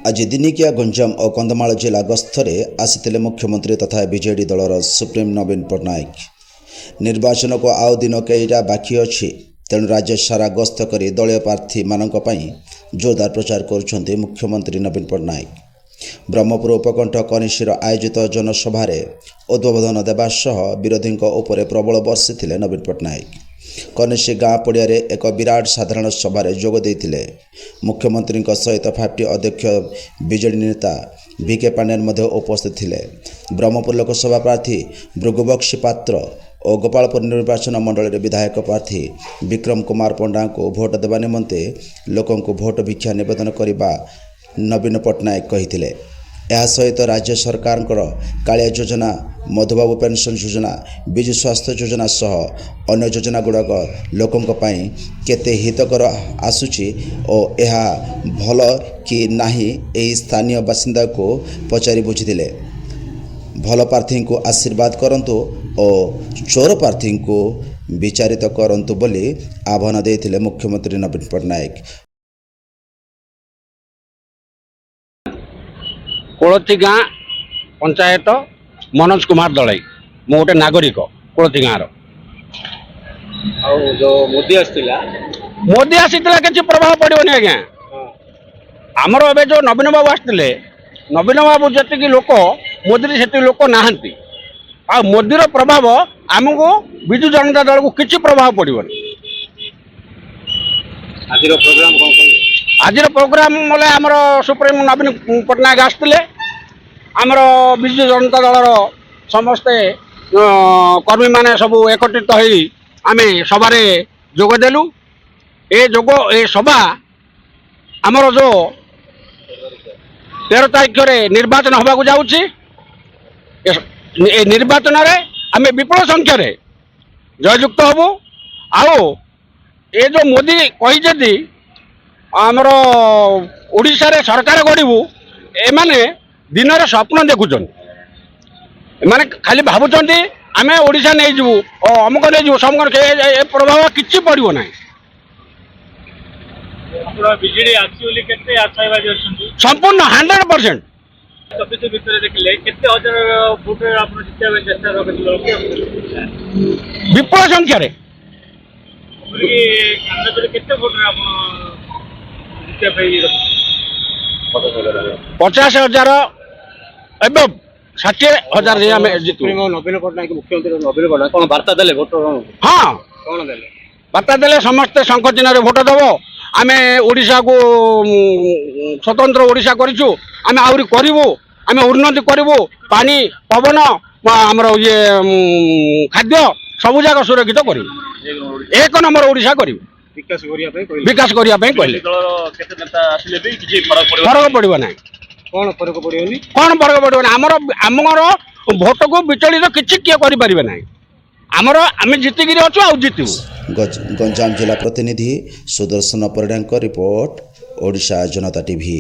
आज दिनिकिया गंजाम और कंधमाल जिला गस्तरे आसिथिले मुख्यमंत्री तथा बीजेडी दलर सुप्रीम नवीन पट्टनायक। निर्वाचन को आउ दिन कईटा बाकी अच्छी तेणु राज्य सारा गस्त कर दलीय प्रार्थी मानक पई जोरदार प्रचार करुछन्ते मुख्यमंत्री नवीन पट्टनायक। ब्रह्मपुर उपकंठ कनिशिर आयोजित जनसभा उद्बोधन देवा सह विरोधी उपरे प्रबल बर्षिथिले नवीन पट्टनायक। कनिशी गाँ पड़िया एक विराट साधारण सभा जोग देइथिले। मुख्यमंत्री सहित फाप्टी अध्यक्ष बीजेडी नेता वीके पांडेन उपस्थित थिले। ब्रह्मपुर लोकसभा प्रार्थी भृगुबक्सी पात्र और गोपालपुर निर्वाचन मंडल विधायक प्रार्थी विक्रम कुमार पंडा को भोट देवा निमंते लोकों को भोट भिक्षा निवेदन करने नवीन पट्टनायक कहिथिले। यह सहित राज्य सरकार कालिया योजना, मधुबाबू पेंशन योजना, विजु स्वास्थ्य योजना सह अन्य योजना गुड़ाक लोकों केते हितकर आसुची और यह भल कि नाही एही स्थानीय बासिंदा को पचारि बुझिथिले। भल प्रार्थी को आशीर्वाद करंतु और चोर प्रार्थी को विचारित करंतु बोली आह्वान देइथिले मुख्यमंत्री नवीन पट्टनायक। कोलथी गाँ पंचायत मनोज कुमार दलाई मु गोटे नागरिक कोलथी गाँव जो मोदी आसीला किसी प्रभाव पड़ोनी आज्ञा। आमर ए जो नवीन बाबू आसते नवीन बाबू जी लोक मोदी से लोक नहांती आ मोदीर प्रभाव आमको विजु जनता दल को किसी प्रभाव पड़ोनी। आज प्रोग्राम बोले आमर सुप्रीम नवीन पट्टनायक आसते आमर विजु जनता दलर समस्ते कर्मी माने सब एकत्रित हो आम सभारे जोगदेलु। ए सभा आमर जो 13 तारीख निर्वाचन होगा जाऊँगी। निर्वाचन आम विपुल संख्यार जययुक्त हबू। आओ ये जो मोदी कही आमर ओडिशा रे सरकार गढ़ू एमाने दिन में स्वप्न देखुं माने खाली भावुं आम ओडिशा नहीं जीवु और अमुक नहीं जीवु समक प्रभाव किसी पड़ो ना। संपूर्ण 100% विपुल संख्यार 50,000 एवं 60,000 जीतु। नवीन पट्टनायक मुख्यमंत्री नवीन पट्टनायक कौन वार्ता देले भोट? हाँ कौन देले वार्ता देले समस्ते शंख चिन्ह भोट दब। आम ओडिशा को स्वतंत्र ओडिशा करूँ आम आहरी करूँ आम उन्नति करूँ पानी पवन आमर ये खाद्य सबू जाक सुरक्षित कर 1 नंबर ओडिशा कर विकास करने कहले फरक पड़ो ना। कौन फरक पड़ोनी कौन फरक पड़ो ना आमर भोट को विचलित किसी किए करें ना। आमर आम जीतिक अच्छु जीतु। गंजाम जिला प्रतिनिधि सुदर्शन परिड़ा रिपोर्ट ओडिशा जनता टीवी।